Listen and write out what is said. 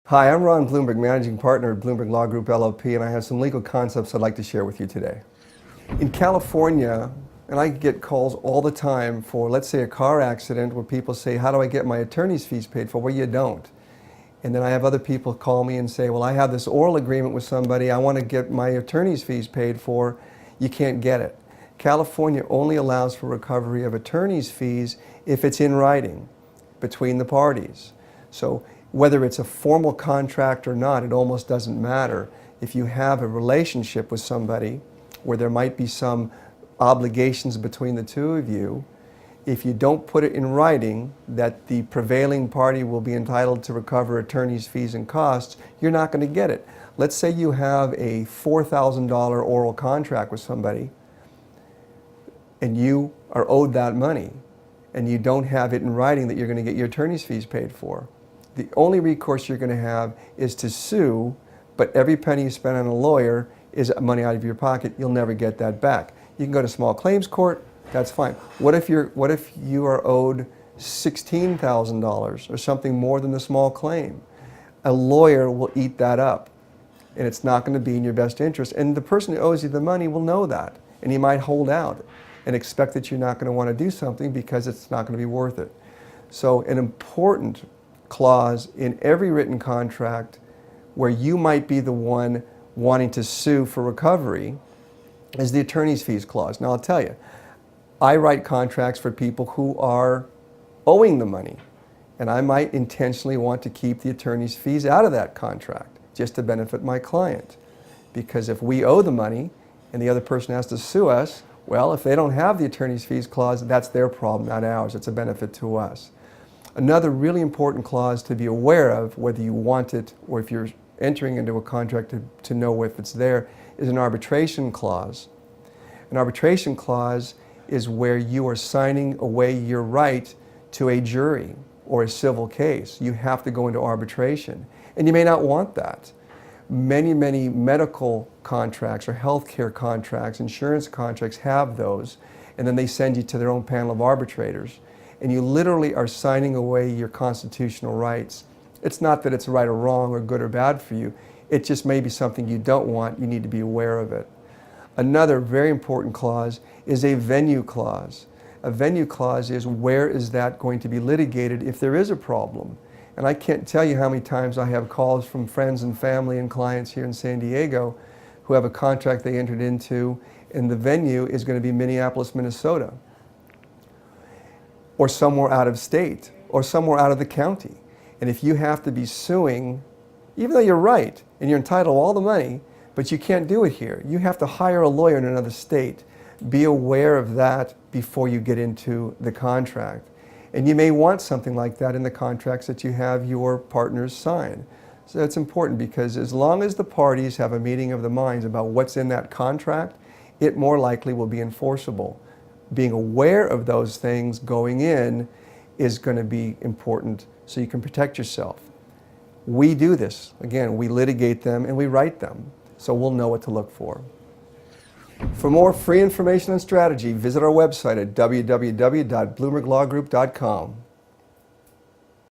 Hi, I'm Ron Bloomberg, Managing Partner at Bloomberg Law Group LLP, and I have some legal concepts I'd like to share with you today. In California, and I get calls all the time for, let's say, a car accident where people say, how do I get my attorney's fees paid for? Well, you don't. And then I have other people call me and say, well, I have this oral agreement with somebody, I want to get my attorney's fees paid for. You can't get it. California only allows for recovery of attorney's fees if it's in writing between the parties. So whether it's a formal contract or not, it almost doesn't matter. If you have a relationship with somebody where there might be some obligations between the two of you, if you don't put it in writing that the prevailing party will be entitled to recover attorney's fees and costs, you're not going to get it. Let's say you have a $4,000 oral contract with somebody and you are owed that money and you don't have it in writing that you're going to get your attorney's fees paid for. The only recourse you're going to have is to sue, but every penny you spend on a lawyer is money out of your pocket. You'll never get that back. You can go to small claims court, that's fine. What if you are owed $16,000 or something more than the small claim? A lawyer will eat that up, and it's not going to be in your best interest. And the person who owes you the money will know that, and he might hold out and expect that you're not going to want to do something because it's not going to be worth it. So an important clause in every written contract where you might be the one wanting to sue for recovery is the attorney's fees clause. Now I'll tell you, I write contracts for people who are owing the money, and I might intentionally want to keep the attorney's fees out of that contract just to benefit my client. Because if we owe the money and the other person has to sue us, well, if they don't have the attorney's fees clause, that's their problem, not ours. It's a benefit to us. Another really important clause to be aware of, whether you want it or if you're entering into a contract to know if it's there, is an arbitration clause. An arbitration clause is where you are signing away your right to a jury or a civil case. You have to go into arbitration, and you may not want that. Many medical contracts or healthcare contracts, insurance contracts have those, and then they send you to their own panel of arbitrators. And you literally are signing away your constitutional rights. It's not that it's right or wrong or good or bad for you. It just may be something you don't want. You need to be aware of it. Another very important clause is a venue clause. A venue clause is where is that going to be litigated if there is a problem. And I can't tell you how many times I have calls from friends and family and clients here in San Diego who have a contract they entered into, and the venue is going to be Minneapolis, Minnesota, or somewhere out of state, or somewhere out of the county. And if you have to be suing, even though you're right, and you're entitled to all the money, but you can't do it here. You have to hire a lawyer in another state. Be aware of that before you get into the contract. And you may want something like that in the contracts that you have your partners sign. So that's important, because as long as the parties have a meeting of the minds about what's in that contract, it more likely will be enforceable. Being aware of those things going in is going to be important so you can protect yourself. We do this. Again, we litigate them and we write them, so we'll know what to look for. For more free information on strategy, visit our website at www.bloomberglawgroup.com.